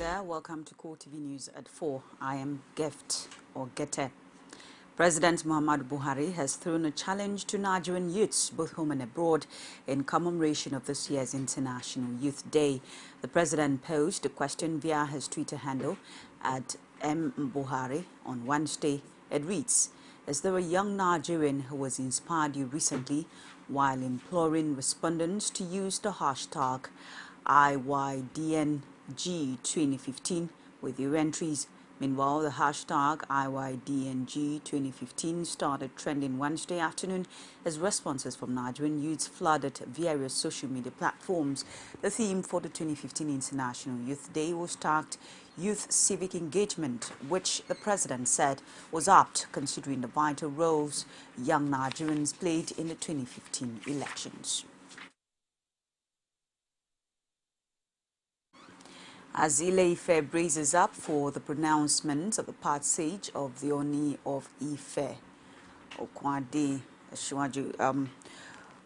there. Welcome to CoreTV News at 4. I am Gift or Gete. President Muhammadu Buhari has thrown a challenge to Nigerian youths, both home and abroad, in commemoration of this year's International Youth Day. The president posed a question via his Twitter handle at Buhari on Wednesday. It reads, "Is there a young Nigerian who has inspired you recently?" while imploring respondents to use the hashtag IYDNG2015 with your entries. Meanwhile, the hashtag IYDNG2015 started trending Wednesday afternoon as responses from Nigerian youths flooded various social media platforms. The theme for the 2015 International Youth Day was tagged Youth Civic Engagement, which the president said was apt considering the vital roles young Nigerians played in the 2015 elections. As Ile-Ife braces up for the pronouncement of the passage of the Oni of Ife, Okwade Ashwaju,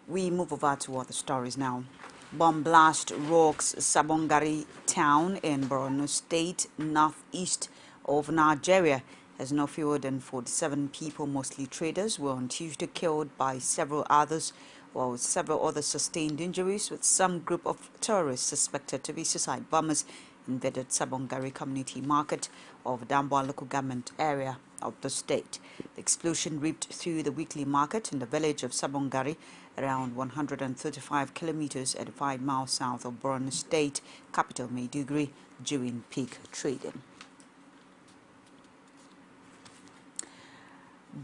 we move over to other stories now. Bomb blast rocks Sabongari town in Borno State, northeast of Nigeria. As no fewer than 47 people, mostly traders, were on Tuesday killed by several others, while several others sustained injuries, with some group of terrorists suspected to be suicide bombers invaded Sabongari Community Market of Damboa local government area of the state. The explosion ripped through the weekly market in the village of Sabongari, around 135 kilometers and 5 miles south of Borno State capital Maiduguri, during peak trading.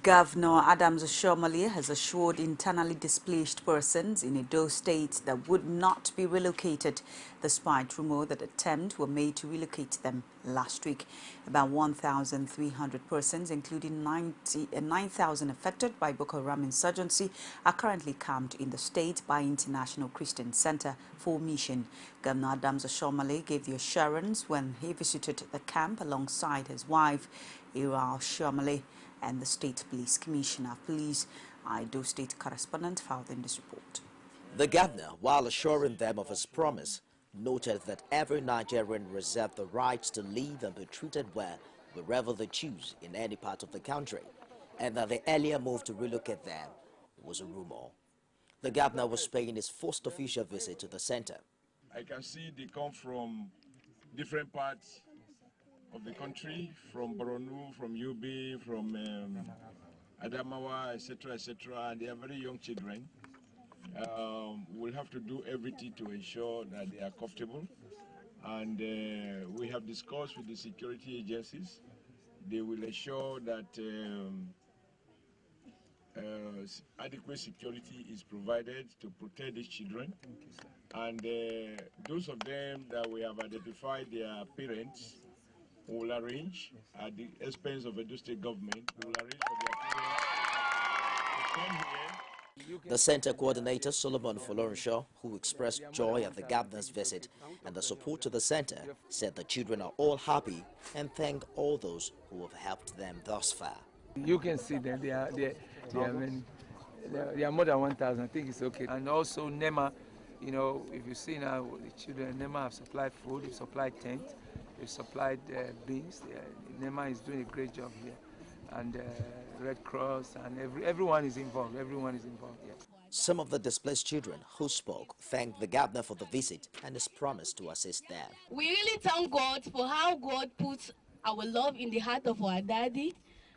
Governor Adams Oshiomhole has assured internally displaced persons in Edo State that would not be relocated, despite rumors that attempts were made to relocate them last week. About 1,300 persons, including 9,000 affected by Boko Haram insurgency, are currently camped in the state by International Christian Center for Mission. Governor Adams Oshiomhole gave the assurance when he visited the camp alongside his wife, Ira Oshiomhole, and the State Police Commissioner of Police. Edo State correspondent filed in this report. The governor, while assuring them of his promise, noted that every Nigerian reserved the right to live and be treated well wherever they choose in any part of the country, and that the earlier move to relocate them was a rumor. The governor was paying his first official visit to the center. I can see they come from different parts of the country, from Borno, from Yobe, from Adamawa, etc., etc., and they are very young children. We'll have to do everything to ensure that they are comfortable, and we have discussed with the security agencies. They will ensure that adequate security is provided to protect these children, and those of them that we have identified their parents, will arrange at the expense of Edo State government, will arrange for their parents to come here. The center coordinator, Solomon Folorenshaw, who expressed joy at the governor's visit and the support to the center, said the children are all happy and thank all those who have helped them thus far. You can see them, they are more than 1,000, I think it's okay. And also NEMA, you know, if you see now the children, NEMA have supplied food, they've supplied tent, they've supplied beans. NEMA is doing a great job here. And Red Cross and everyone is involved, yes. Some of the displaced children who spoke thanked the governor for the visit and his promise to assist them. We really thank God for how God puts our love in the heart of our daddy.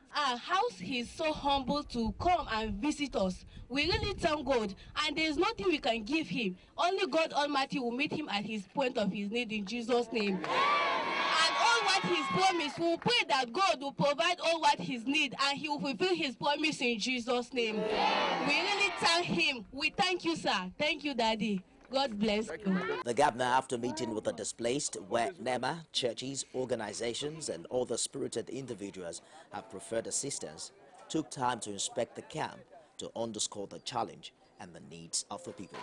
How he's so humble to come and visit us. We really thank God, and there's nothing we can give him. Only God Almighty will meet him at his point of his need in Jesus' name. And all what he's promised, we will pray that God will provide all what he's need, and he will fulfill his promise in Jesus' name. We really thank him. We thank you, sir. Thank you, Daddy. God bless you. The governor, after meeting with the displaced, where NEMA, churches, organizations, and other spirited individuals have preferred assistance, took time to inspect the camp to underscore the challenge and the needs of the people.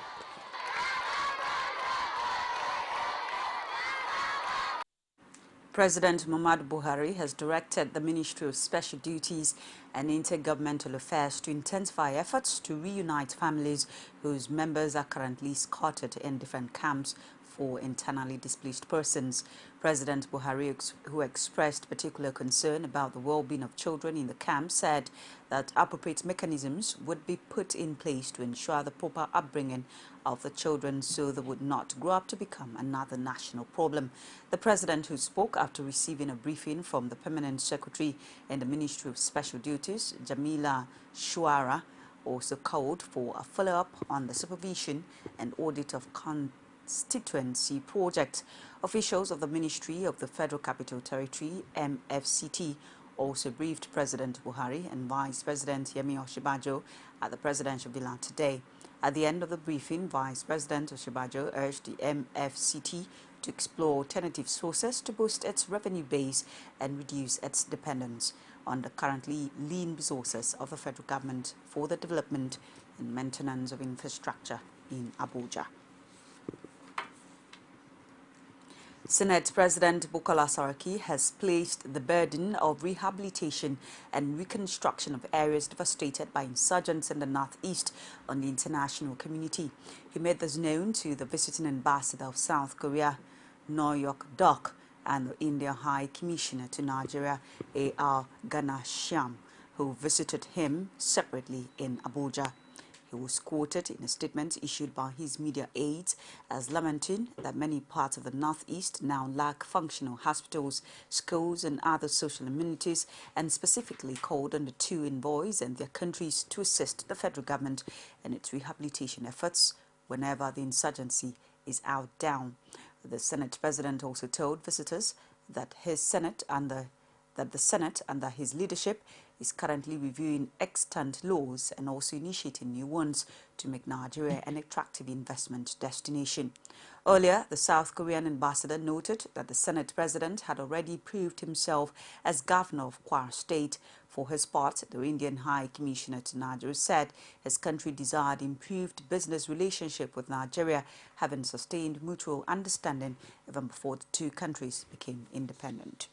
President Muhammadu Buhari has directed the Ministry of Special Duties and Intergovernmental Affairs to intensify efforts to reunite families whose members are currently scattered in different camps for internally displaced persons. President Buhari, who expressed particular concern about the well-being of children in the camp, said that appropriate mechanisms would be put in place to ensure the proper upbringing of the children so they would not grow up to become another national problem. The president, who spoke after receiving a briefing from the permanent secretary in the Ministry of Special Duties, Jamila Shuara, also called for a follow-up on the supervision and audit of constituency projects. Officials of the Ministry of the Federal Capital Territory, MFCT, also briefed President Buhari and Vice President Yemi Osinbajo at the presidential villa today. At the end of the briefing, Vice President Osinbajo urged the MFCT to explore alternative sources to boost its revenue base and reduce its dependence on the currently lean resources of the federal government for the development and maintenance of infrastructure in Abuja. Senate President Bukola Saraki has placed the burden of rehabilitation and reconstruction of areas devastated by insurgents in the northeast on the international community. He made this known to the visiting ambassador of South Korea, Noyok Dok, and the India High Commissioner to Nigeria, A.R. Ganashyam, who visited him separately in Abuja. He was quoted in a statement issued by his media aides as lamenting that many parts of the northeast now lack functional hospitals, schools, and other social amenities, and specifically called on the two envoys and their countries to assist the federal government in its rehabilitation efforts whenever the insurgency is out down. The Senate President also told visitors that the Senate under his leadership is currently reviewing extant laws and also initiating new ones to make Nigeria an attractive investment destination. Earlier, the South Korean ambassador noted that the Senate President had already proved himself as governor of Kwara State. For his part, the Indian High Commissioner to Nigeria said his country desired improved business relationship with Nigeria, having sustained mutual understanding even before the two countries became independent.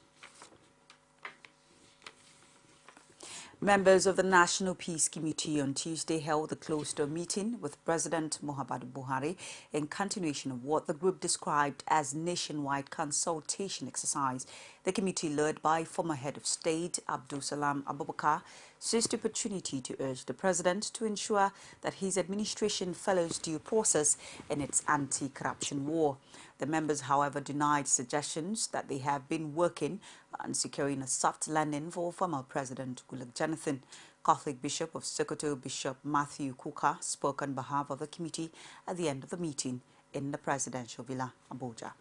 Members of the National Peace Committee on Tuesday held a closed-door meeting with President Muhammadu Buhari in continuation of what the group described as nationwide consultation exercise. The committee, led by former head of state Abdul Salam Abubakar, seized the opportunity to urge the president to ensure that his administration follows due process in its anti-corruption war. The members, however, denied suggestions that they have been working on securing a soft landing for former President Goodluck Jonathan. Catholic Bishop of Sokoto, Bishop Matthew Kuka, spoke on behalf of the committee at the end of the meeting in the presidential villa, Abuja.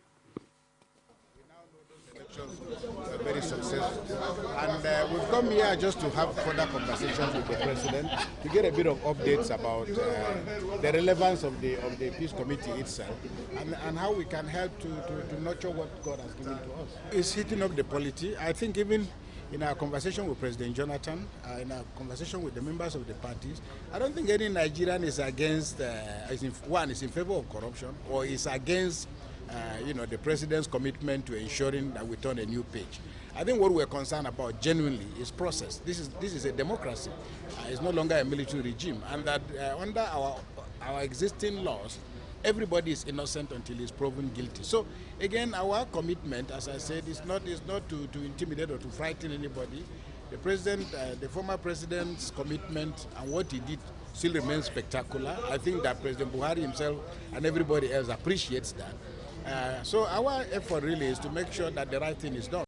Were very successful, and we've come here just to have further conversations with the president to get a bit of updates about the relevance of the peace committee itself and how we can help to nurture what God has given to us. It's hitting up the polity. I think even in our conversation with President Jonathan, in our conversation with the members of the parties, I don't think any Nigerian is against, is in favor of corruption or is against the president's commitment to ensuring that we turn a new page. I think what we're concerned about genuinely is process. This is a democracy. It's no longer a military regime, and that under our existing laws, everybody is innocent until he's proven guilty. So again, our commitment, as I said, is not to intimidate or to frighten anybody. The president, the former president's commitment and what he did still remains spectacular. I think that President Buhari himself and everybody else appreciates that. So our effort really is to make sure that the right thing is done.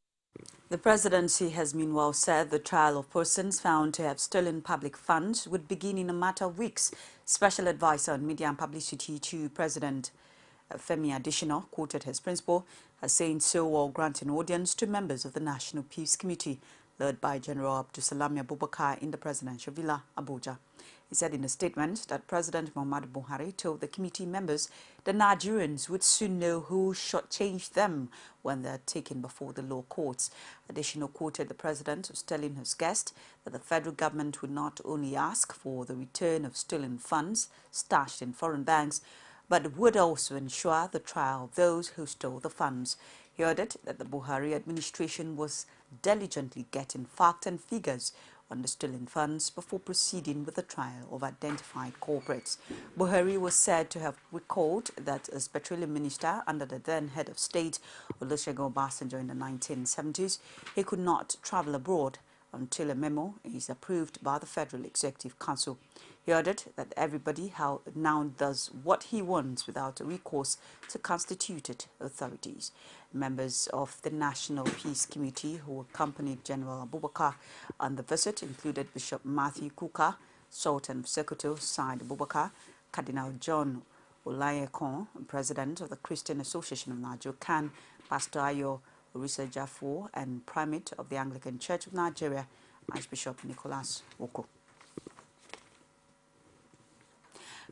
The presidency has meanwhile said the trial of persons found to have stolen public funds would begin in a matter of weeks. Special advisor on media and publicity to President Femi Adesina quoted his principal as saying so while granting audience to members of the National Peace Committee, led by General Abdul Salam Abubakar in the presidential villa, Abuja. He said in a statement that President Muhammadu Buhari told the committee members that Nigerians would soon know who shortchanged them when they are taken before the law courts. Adesina quoted the president as telling his guest that the federal government would not only ask for the return of stolen funds stashed in foreign banks, but would also ensure the trial of those who stole the funds. He added that the Buhari administration was diligently getting facts and figures on the stolen funds before proceeding with the trial of identified culprits. Buhari was said to have recalled that as petroleum minister under the then head of state, Olusegun Obasanjo, in the 1970s, he could not travel abroad until a memo is approved by the Federal Executive Council. He added that everybody now does what he wants without a recourse to constituted authorities. Members of the National Peace Committee who accompanied General Abubakar on the visit included Bishop Matthew Kuka, Sultan of Sokoto Said Abubakar, Cardinal John Olayekon, President of the Christian Association of Nigeria, CAN, Pastor Ayo Orisa Jafo, and Primate of the Anglican Church of Nigeria, Archbishop Nicholas Oko.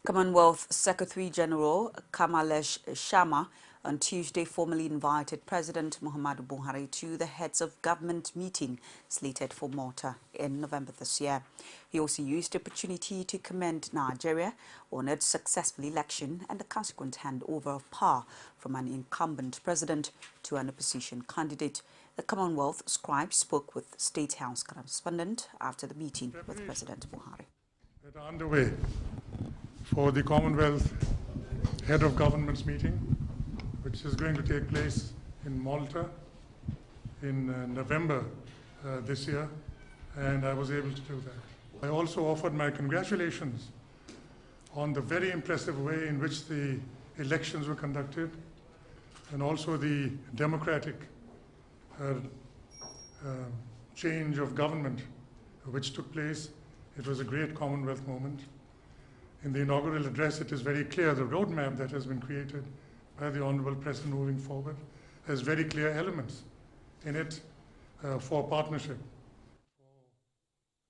Commonwealth Secretary General Kamalesh Sharma on Tuesday formally invited President Muhammadu Buhari to the heads of government meeting slated for Malta in November this year. He also used the opportunity to commend Nigeria on its successful election and the consequent handover of power from an incumbent president to an opposition candidate. The Commonwealth scribe spoke with State House correspondent after the meeting with President Buhari. That are underway for the Commonwealth Head of Governments meeting, which is going to take place in Malta in November this year, and I was able to do that. I also offered my congratulations on the very impressive way in which the elections were conducted and also the democratic change of government which took place. It was a great Commonwealth moment. In the inaugural address, it is very clear the roadmap that has been created by the Honourable President moving forward has very clear elements in it for partnership,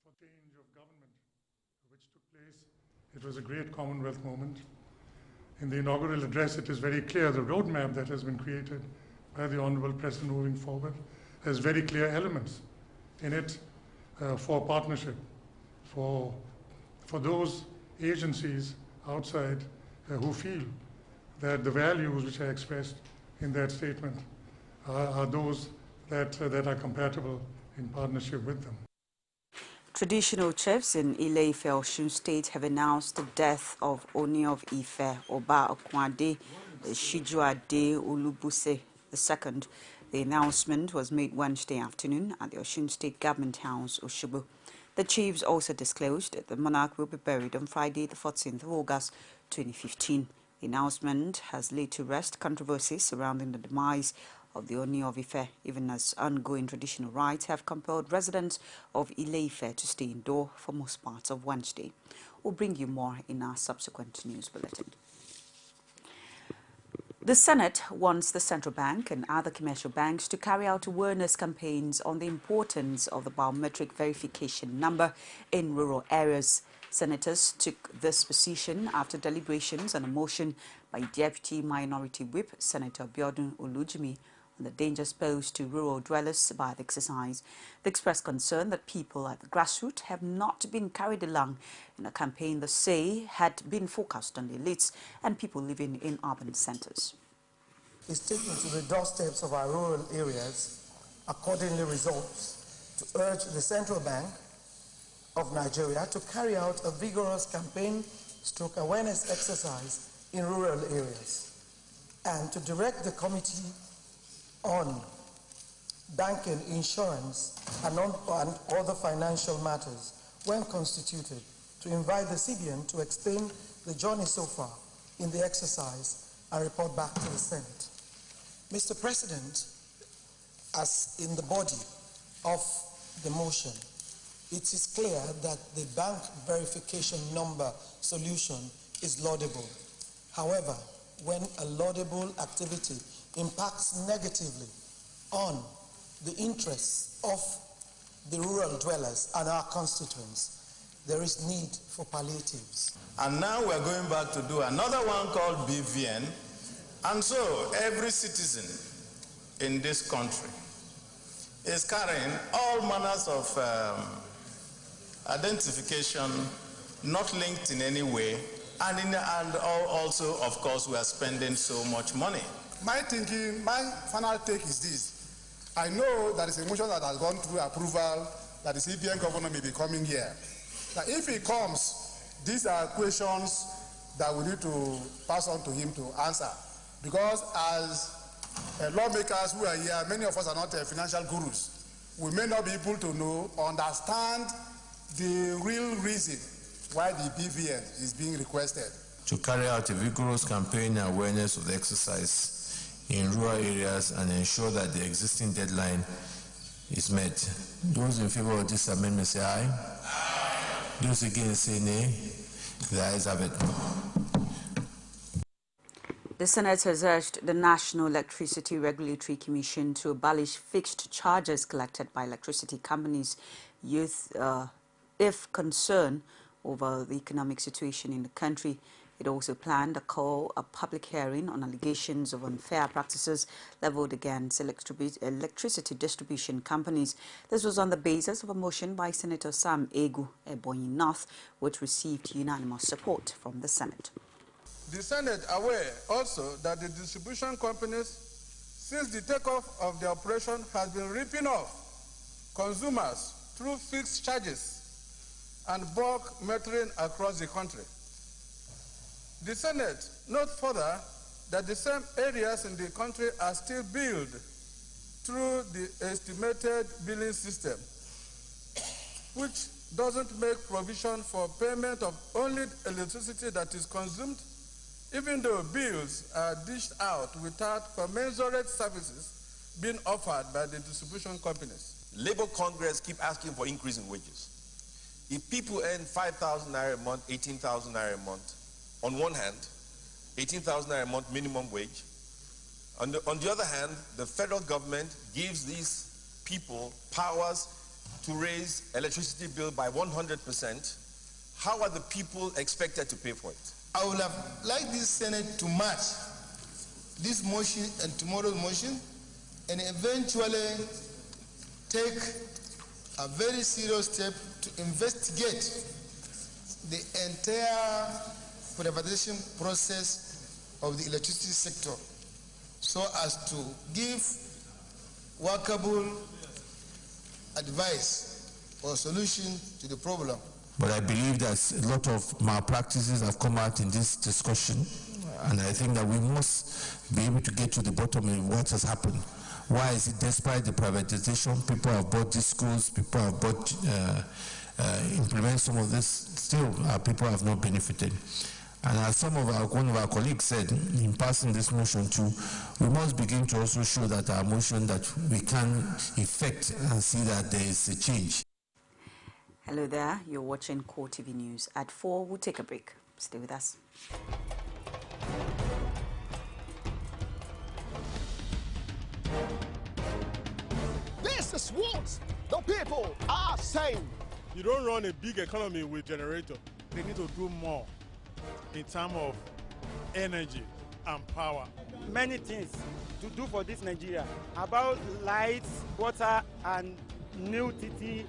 for change of government which took place. It was a great Commonwealth moment. In the inaugural address, it is very clear the roadmap that has been created by the Honourable President moving forward has very clear elements in it for partnership, for those agencies outside who feel that the values which are expressed in that statement are those that are compatible in partnership with them. Traditional chiefs in Ile-Ife, Osun State have announced the death of Oni of Ife, Oba Okwade Shijuade Olubuse II. The announcement was made Wednesday afternoon at the Osun State Government House, Osogbo. The chiefs also disclosed that the monarch will be buried on Friday, the 14th of August, 2015. The announcement has laid to rest controversies surrounding the demise of the Oni of Ife, even as ongoing traditional rites have compelled residents of Ile-Ife to stay indoor for most parts of Wednesday. We'll bring you more in our subsequent news bulletin. The Senate wants the central bank and other commercial banks to carry out awareness campaigns on the importance of the biometric verification number in rural areas. Senators took this position after deliberations on a motion by Deputy Minority Whip Senator Biodun Olujimi on the dangers posed to rural dwellers by the exercise. They expressed concern that people at the grassroots have not been carried along in a campaign they say had been focused on the elites and people living in urban centers. Is taken to the doorsteps of our rural areas, accordingly resolves to urge the Central Bank of Nigeria to carry out a vigorous campaign / awareness exercise in rural areas and to direct the Committee on Banking, Insurance and other financial matters when constituted to invite the CBN to explain the journey so far in the exercise and report back to the Senate. Mr. President, as in the body of the motion, it is clear that the bank verification number solution is laudable. However, when a laudable activity impacts negatively on the interests of the rural dwellers and our constituents, there is need for palliatives. And now we're going back to do another one called BVN. And so every citizen in this country is carrying all manners of identification not linked in any way, and also, of course, we are spending so much money. My thinking, my final take is this. I know that it's a motion that has gone through approval that the CBN governor may be coming here. Now, if he comes, these are questions that we need to pass on to him to answer. Because as lawmakers who are here, many of us are not financial gurus. We may not be able to know, understand the real reason why the BVN is being requested. To carry out a vigorous campaign and awareness of the exercise in rural areas and ensure that the existing deadline is met. Those in favor of this amendment say aye. Aye. Those against say nay. The ayes have it. The Senate has urged the National Electricity Regulatory Commission to abolish fixed charges collected by electricity companies if concerned over the economic situation in the country. It also planned a public hearing on allegations of unfair practices leveled against electricity distribution companies. This was on the basis of a motion by Senator Sam Egu Ebonyi North, which received unanimous support from the Senate. The Senate aware also that the distribution companies, since the takeoff of the operation, has been ripping off consumers through fixed charges and bulk metering across the country. The Senate notes further that the same areas in the country are still billed through the estimated billing system, which doesn't make provision for payment of only electricity that is consumed, even though bills are dished out without commensurate services being offered by the distribution companies. Labour Congress keep asking for increase in wages. If people earn 5,000 naira a month, 18,000 naira a month, on one hand, 18,000 naira a month minimum wage. On the other hand, the federal government gives these people powers to raise electricity bill by 100%. How are the people expected to pay for it? I would have liked this Senate to match this motion and tomorrow's motion and eventually take a very serious step to investigate the entire privatization process of the electricity sector so as to give workable advice or solution to the problem. But I believe that a lot of malpractices have come out in this discussion, and I think that we must be able to get to the bottom of what has happened. Why is it despite the privatization, people have bought these schools, people have bought, implement some of this, still people have not benefited. And as one of our colleagues said, in passing this motion too, we must begin to also show that our motion that we can effect and see that there is a change. Hello there, you're watching CoreTV News. At 4, we'll take a break. Stay with us. This is what the people are saying. You don't run a big economy with generator. They need to do more in terms of energy and power. Many things to do for this Nigeria about lights, water, and new TT.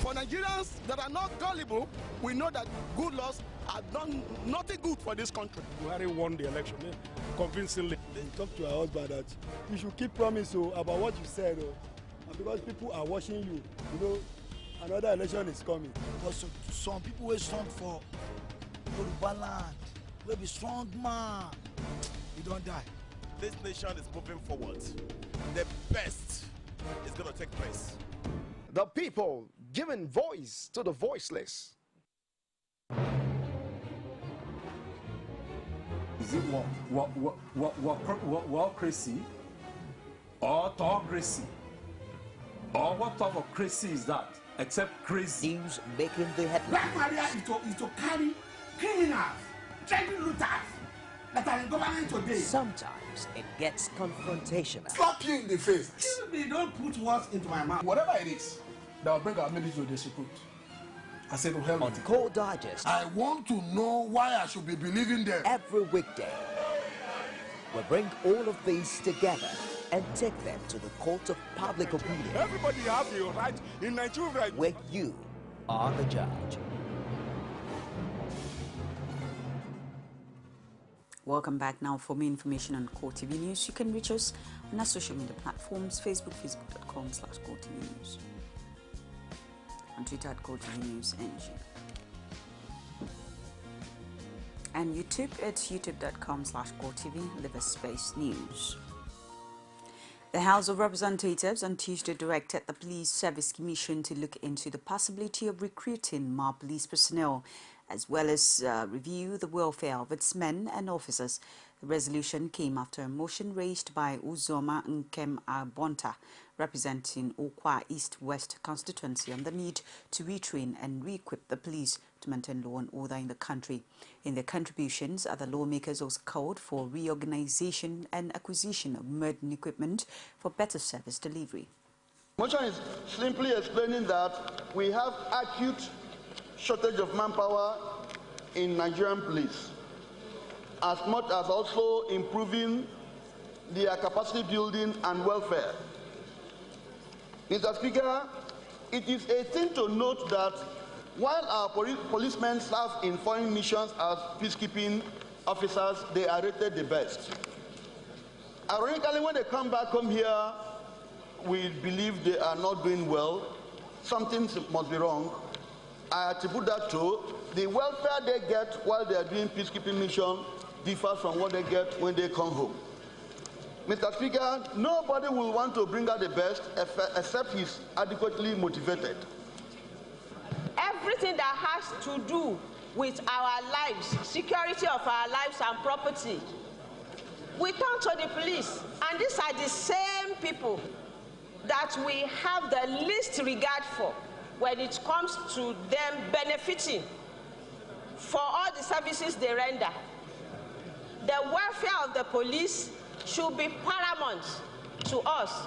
For Nigerians that are not gullible, we know that good laws have done nothing good for this country. Buhari won the election convincingly. Talk to our husband that you should keep promise about what you said, and because people are watching you, you know, another election is coming. Also, some people will stand for Yoruba land, will be strong man, you don't die. This nation is moving forward. The best is going to take place. The people giving voice to the voiceless. Is it crazy or autocracy? Or what type of crazy is that? Except crazy. News making the headlines. Black Maria is to carry criminals, trading looters that are in government today. Sometimes it gets confrontational. Slap you in the face. They don't put words into my mouth. Whatever it is that will bring our military to disrepute, I said to hell. On Core Digest, I want to know why I should be believing them. Every weekday, we bring all of these together and take them to the court of public opinion. Everybody has the right in Nigeria. Where you are the judge. Welcome back. Now for more information on CoreTV News, you can reach us on our social media platforms, Facebook, facebook.com/CoreTV News. on Twitter at CoreTV News NG. And YouTube at youtube.com/CoreTV, Live Space News. The House of Representatives on Tuesday directed the Police Service Commission to look into the possibility of recruiting more police personnel, as well as review the welfare of its men and officers. The resolution came after a motion raised by Uzoma Nkem Abonta, representing Okwa East-West constituency, on the need to retrain and re-equip the police to maintain law and order in the country. In their contributions, other lawmakers also called for reorganization and acquisition of modern equipment for better service delivery. Motion is simply explaining that we have acute shortage of manpower in Nigerian police, as much as also improving their capacity building and welfare. Mr. Speaker, it is a thing to note that while our policemen serve in foreign missions as peacekeeping officers, they are rated the best. Ironically, when they come back home here, we believe they are not doing well. Something must be wrong. I attribute that to the welfare they get while they are doing peacekeeping mission differs from what they get when they come home. Mr. Speaker, nobody will want to bring out the best except he's adequately motivated. Everything that has to do with our lives, security of our lives and property, we turn to the police, and these are the same people that we have the least regard for when it comes to them benefiting for all the services they render. The welfare of the police should be paramount to us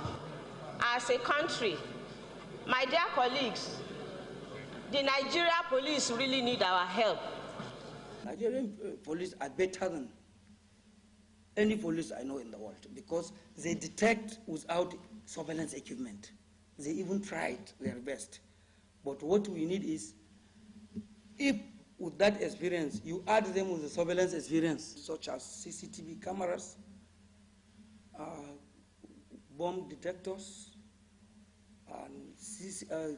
as a country. My dear colleagues, the Nigeria police really need our help. Nigerian police are better than any police I know in the world because they detect without surveillance equipment. They even tried their best. But what we need is, if with that experience, you add them with the surveillance experience, such as CCTV cameras, bomb detectors, and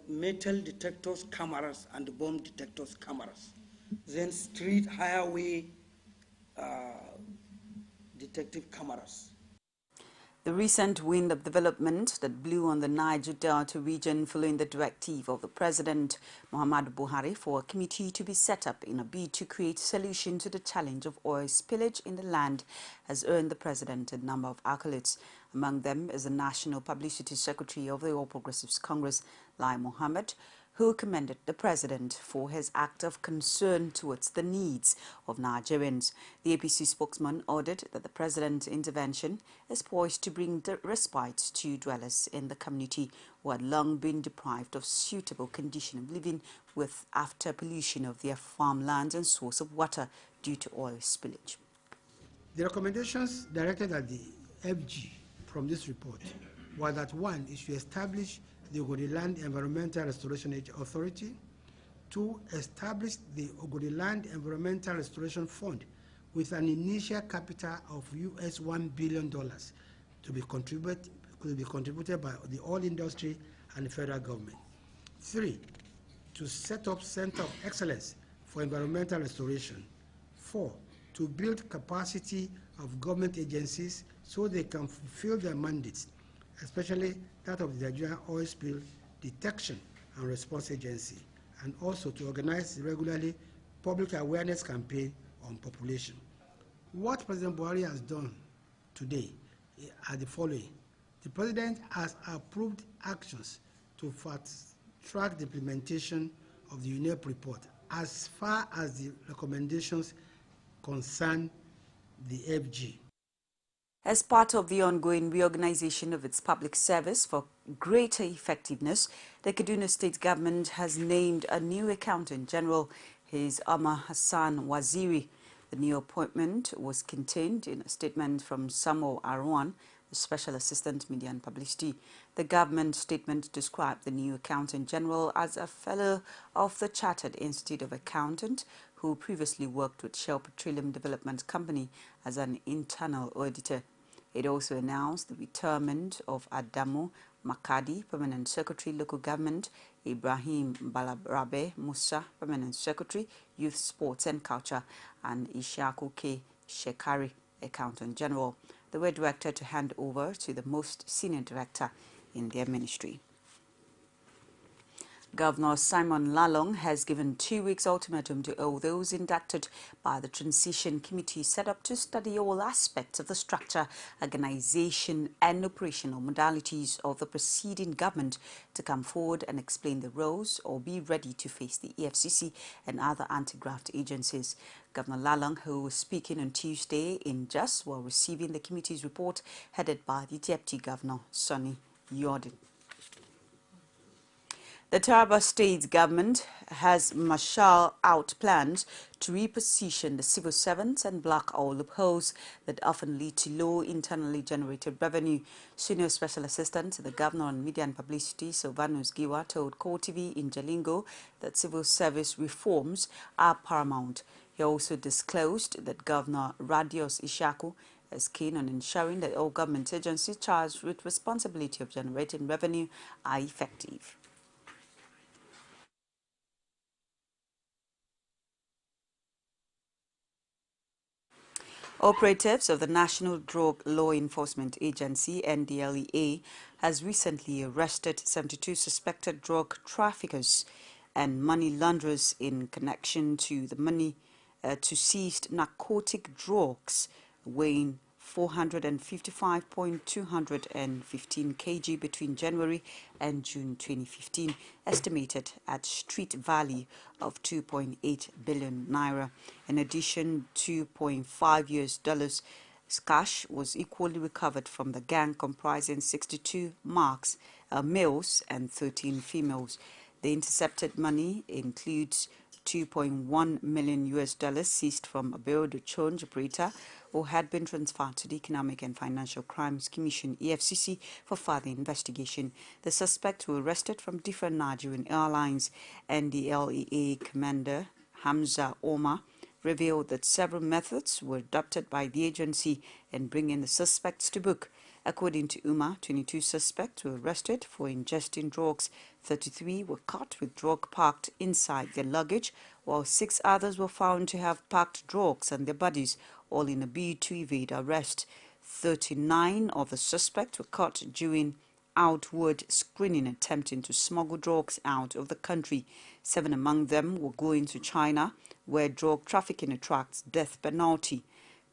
metal detectors cameras and bomb detectors cameras, then street highway detective cameras. The recent wind of development that blew on the Niger Delta region following the directive of the President Muhammadu Buhari for a committee to be set up in a bid to create a solution to the challenge of oil spillage in the land has earned the President a number of accolades. Among them is the National Publicity Secretary of the All Progressives Congress, Lai Mohammed, who commended the President for his act of concern towards the needs of Nigerians. The APC spokesman ordered that the President's intervention is poised to bring the respite to dwellers in the community who had long been deprived of suitable condition of living with after pollution of their farmlands and source of water due to oil spillage. The recommendations directed at the FG from this report were that 1 is to establish the Ogoniland Environmental Restoration Authority, 2, establish the Ogoniland Environmental Restoration Fund with an initial capital of US $1 billion to be contributed by the oil industry and the federal government. 3, to set up Center of Excellence for Environmental Restoration. 4, to build capacity of government agencies so they can fulfill their mandates, especially that of the Nigerian Oil Spill Detection and Response Agency, and also to organize regularly public awareness campaign on population. What President Buhari has done today are the following. The President has approved actions to fast-track the implementation of the UNEP report as far as the recommendations concern the FG. As part of the ongoing reorganization of its public service for greater effectiveness, the Kaduna State government has named a new accountant general. He is Omar Hassan Waziri. The new appointment was contained in a statement from Samuel Arwan, the Special Assistant Media and Publicity. The government statement described the new accountant general as a fellow of the Chartered Institute of Accountants who previously worked with Shell Petroleum Development Company as an internal auditor. It also announced the retirement of Adamu Makadi, Permanent Secretary, Local Government, Ibrahim Balarabe Musa, Permanent Secretary, Youth, Sports and Culture, and Ishaku K. Shekari, Accountant General. They were directed to hand over to the most senior director in their ministry. Governor Simon Lalong has given 2 weeks ultimatum to all those inducted by the Transition Committee set up to study all aspects of the structure, organization and operational modalities of the preceding government to come forward and explain the roles or be ready to face the EFCC and other anti-graft agencies. Governor Lalong, who was speaking on Tuesday in Jos while receiving the committee's report headed by the Deputy Governor, Sonny Yordin. The Taraba State government has marshaled out plans to reposition the civil servants and block all loopholes that often lead to low internally generated revenue. Senior Special Assistant to the Governor on Media and Publicity, Sylvanus Giwa, told CoreTV in Jalingo that civil service reforms are paramount. He also disclosed that Governor Radius Ishaku is keen on ensuring that all government agencies charged with responsibility of generating revenue are effective. Operatives of the National Drug Law Enforcement Agency, NDLEA, has recently arrested 72 suspected drug traffickers and money launderers in connection to the seized narcotic drugs weighing 455.215 kg between January and June 2015, estimated at street value of 2.8 billion naira. In addition, $2.5 cash was equally recovered from the gang, comprising 62 males and 13 females. The intercepted money includes $2.1 million seized from a Bureau de Change operator who had been transferred to the Economic and Financial Crimes Commission (EFCC) for further investigation. The suspects were arrested from different Nigerian airlines, and the LEA commander Hamza Omar revealed that several methods were adopted by the agency in bringing the suspects to book. According to Umar, 22 suspects were arrested for ingesting drugs, 33 were caught with drug packed inside their luggage, while 6 others were found to have packed drugs on their bodies, all in a bid to evade arrest. 39 of the suspects were caught during outward screening attempting to smuggle drugs out of the country. 7 among them were going to China, where drug trafficking attracts death penalty.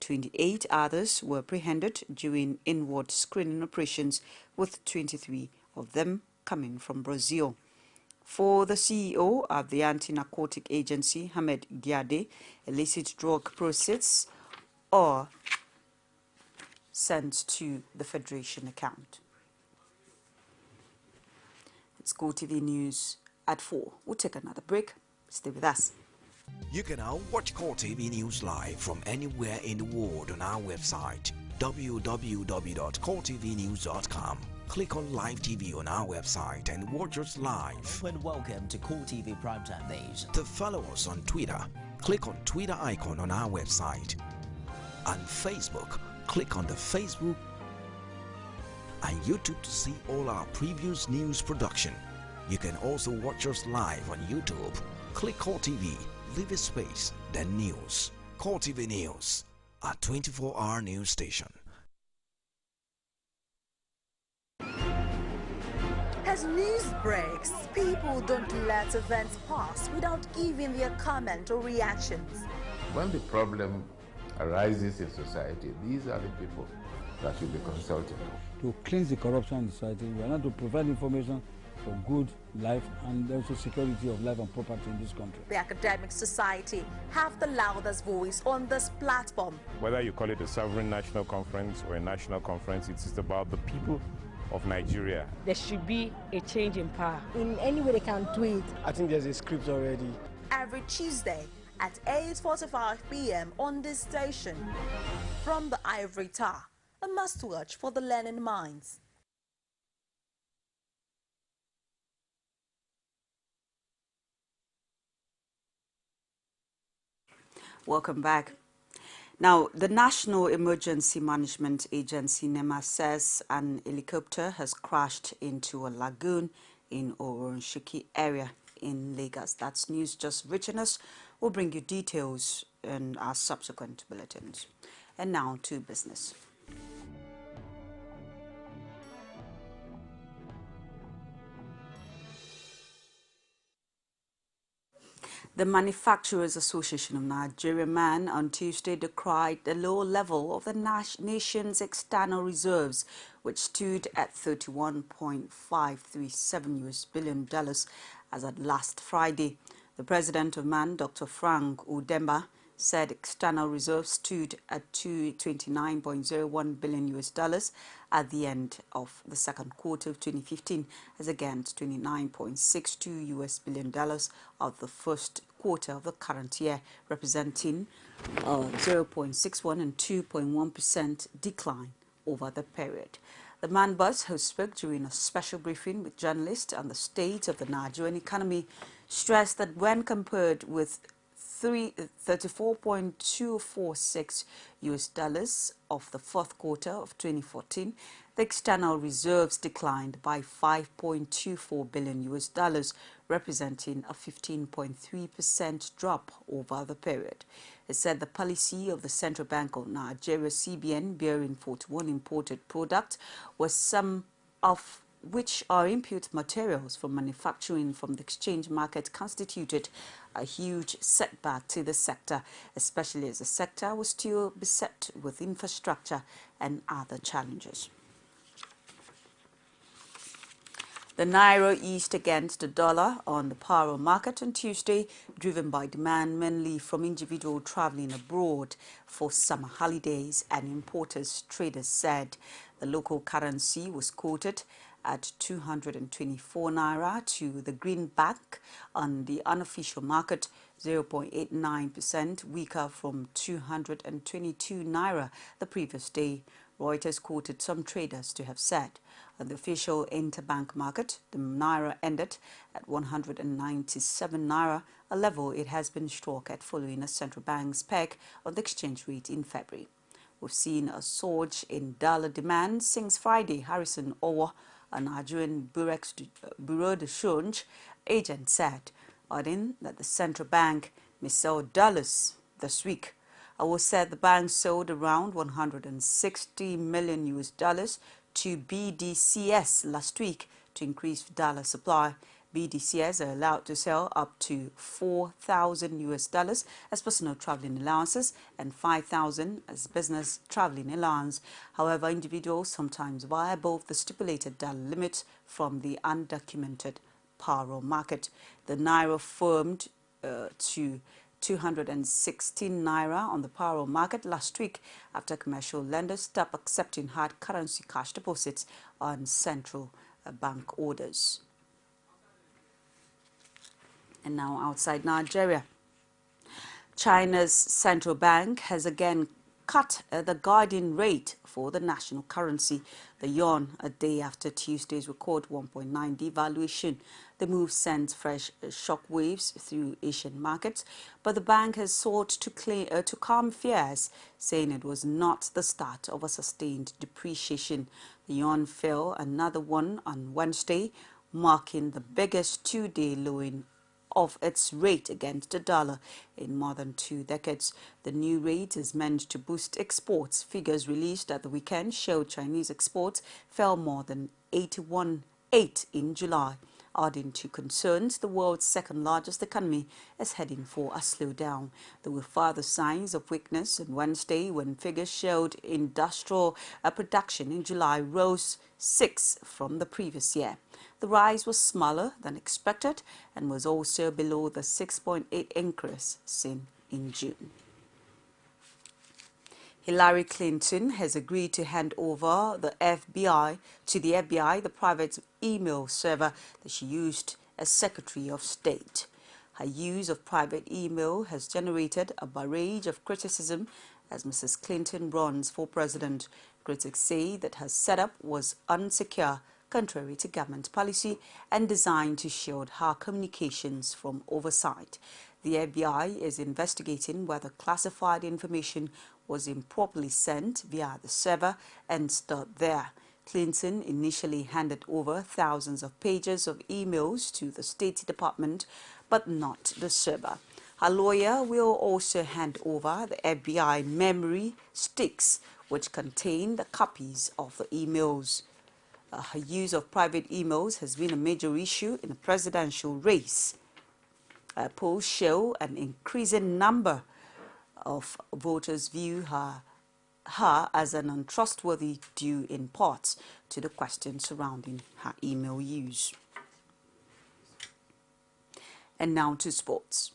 28 others were apprehended during inward screening operations, with 23 of them coming from Brazil. For the CEO of the Anti-Narcotic Agency, Hamed Giade, illicit drug proceeds are sent to the Federation account. It's CoreTV News at 4. We'll take another break. Stay with us. You can now watch CoreTV News live from anywhere in the world on our website, www.coretvnews.com. Click on Live TV on our website and watch us live. And welcome to CoreTV Primetime Days. To follow us on Twitter, click on Twitter icon on our website. On Facebook, click on the Facebook and YouTube to see all our previous news production. You can also watch us live on YouTube. Click CoreTV, leave a space, then News. CoreTV News, a 24-hour news station. As news breaks, people don't let events pass without giving their comment or reactions. When the problem arises in society, these are the people that should be consulted. To cleanse the corruption in society, we are not to provide information for good life and also security of life and property in this country. The academic society have the loudest voice on this platform. Whether you call it a sovereign national conference or a national conference, it is about the people of Nigeria. There should be a change in power. In any way they can do it. I think there's a script already. Every Tuesday at 8:45 p.m. on this station. From the Ivory Tower, a must-watch for the learning minds. Welcome back. Now, the National Emergency Management Agency, NEMA, says an helicopter has crashed into a lagoon in Oronshiki area in Lagos. That's news just reaching us. We'll bring you details in our subsequent bulletins. And now to business. The Manufacturers Association of Nigeria (MAN) on Tuesday decried the low level of the nation's external reserves, which stood at $31.537 billion as at last Friday. The president of MAN, Dr. Frank Udemba, said external reserves stood at $29.01 billion at the end of the second quarter of 2015, as against $29.62 billion of the first quarter of the current year, representing 0.61 and 2.1% decline over the period. The MAN boss, who spoke during a special briefing with journalists on the state of the Nigerian economy, stressed that when compared with $34.246 of the fourth quarter of 2014, the external reserves declined by $5.24 billion, representing a 15.3% drop over the period. It said the policy of the Central Bank of Nigeria (CBN) bearing 41 imported products was some of which are input materials for manufacturing from the exchange market, constituted a huge setback to the sector, especially as the sector was still beset with infrastructure and other challenges. The naira eased against the dollar on the paro market on Tuesday, driven by demand mainly from individuals traveling abroad for summer holidays and importers, traders said. The local currency was quoted at 224 naira to the greenback on the unofficial market, 0.89% weaker from 222 naira the previous day. Reuters quoted some traders to have said. On the official interbank market, the naira ended at 197 naira, a level it has been struck at following a central bank's peg on the exchange rate in February. We've seen a surge in dollar demand since Friday. Harrison Owo, a Nigerian Bureau de Change agent, said, adding that the central bank may sell dollars this week. Owo said the bank sold around $160 million to BDCS last week to increase dollar supply. BDCS are allowed to sell up to $4,000 as personal traveling allowances and $5,000 as business traveling allowance. However, individuals sometimes buy above the stipulated dollar limit from the undocumented paro market. The naira firmed to 216 naira on the paro market last week after commercial lenders stopped accepting hard currency cash deposits on central bank orders. And now outside Nigeria, China's central bank has again cut the guiding rate for the national currency, the yuan, a day after Tuesday's record 1.9 devaluation. The move sent fresh shockwaves through Asian markets, but the bank has sought to calm fears, saying it was not the start of a sustained depreciation. The yuan fell another one on Wednesday, marking the biggest two-day lowering of its rate against the dollar in more than 2 decades. The new rate is meant to boost exports. Figures released at the weekend showed Chinese exports fell more than 81.8 in July, adding to concerns the world's second largest economy is heading for a slowdown. There were further signs of weakness on Wednesday when figures showed industrial production in July rose 6 from the previous year. The rise was smaller than expected and was also below the 6.8 increase seen in June. Hillary Clinton has agreed to hand over the FBI the private email server that she used as Secretary of State. Her use of private email has generated a barrage of criticism as Mrs. Clinton runs for president. Critics say that her setup was unsecure, contrary to government policy, and designed to shield her communications from oversight. The FBI is investigating whether classified information was improperly sent via the server and stored there. Clinton initially handed over thousands of pages of emails to the State Department, but not the server. Her lawyer will also hand over the FBI memory sticks, which contain the copies of the emails. Her use of private emails has been a major issue in the presidential race. Polls show an increasing number of voters view her as an untrustworthy due in part to the questions surrounding her email use. And now to sports.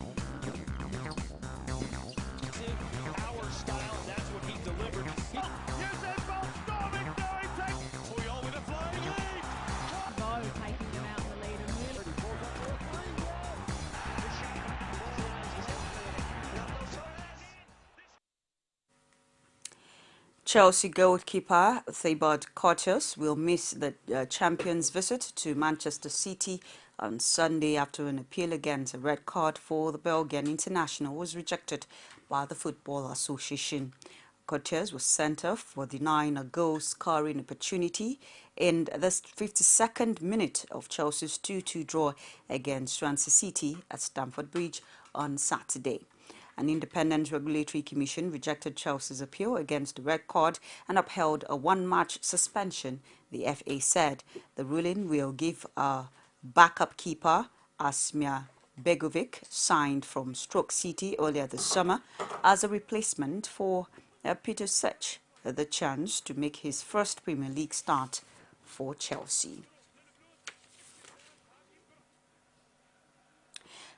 Chelsea goalkeeper Thibaut Courtois will miss the champions' visit to Manchester City on Sunday after an appeal against a red card for the Belgian international was rejected by the Football Association. Courtois was sent off for denying a goal-scoring opportunity in the 52nd minute of Chelsea's 2-2 draw against Swansea City at Stamford Bridge on Saturday. An independent regulatory commission rejected Chelsea's appeal against the red card and upheld a one-match suspension. The FA said the ruling will give a backup keeper, Asmir Begovic, signed from Stoke City earlier this summer, as a replacement for Peter Cech, the chance to make his first Premier League start for Chelsea.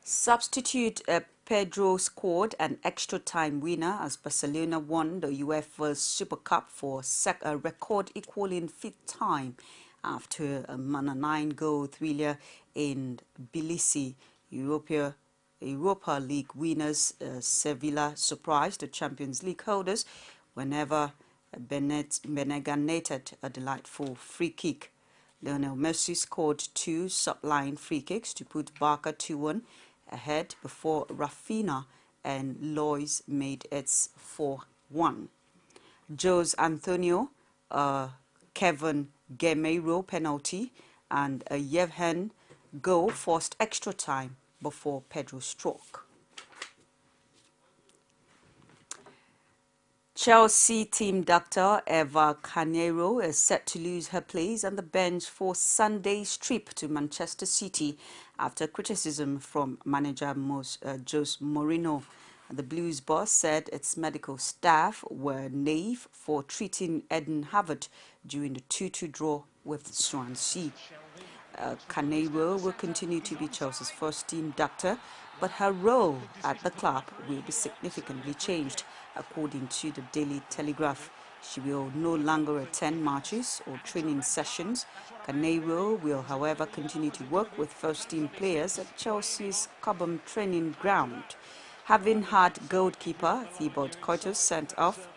Substitute Pedro scored an extra-time winner as Barcelona won the UEFA Super Cup for a record-equaling fifth time after a 9-goal thriller in Tbilisi. Europa League winners Sevilla surprised the Champions League holders whenever Benega netted a delightful free kick. Lionel Messi scored 2 sub-line free kicks to put Barca 2-1 ahead before Rafinha and Lois made its 4-1. Jose Antonio, Kevin Gameiro penalty and a Yevhen goal forced extra time before Pedro struck. Chelsea team doctor Eva Carneiro is set to lose her place on the bench for Sunday's trip to Manchester City after criticism from manager Jose Mourinho. The Blues boss said its medical staff were naive for treating Eden Hazard during the 2-2 draw with Swansea. Carneiro will continue to be Chelsea's first-team doctor, but her role at the club will be significantly changed, according to the Daily Telegraph. She will no longer attend matches or training sessions. Carneiro will, however, continue to work with first-team players at Chelsea's Cobham training ground. Having had goalkeeper Thibaut Courtois sent off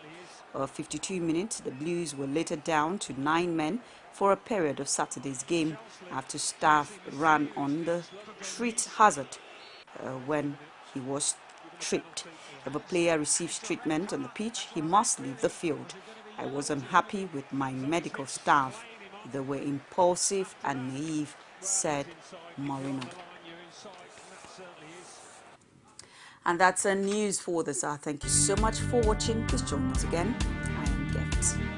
52 minutes, the Blues were later down to 9 men for a period of Saturday's game after staff ran on the treat Hazard when he was tripped. If a player receives treatment on the pitch, he must leave the field. I was unhappy with my medical staff. They were impulsive and naive, said Mourinho. And that's news for this hour. Thank you so much for watching. Please join us again. I am Gift.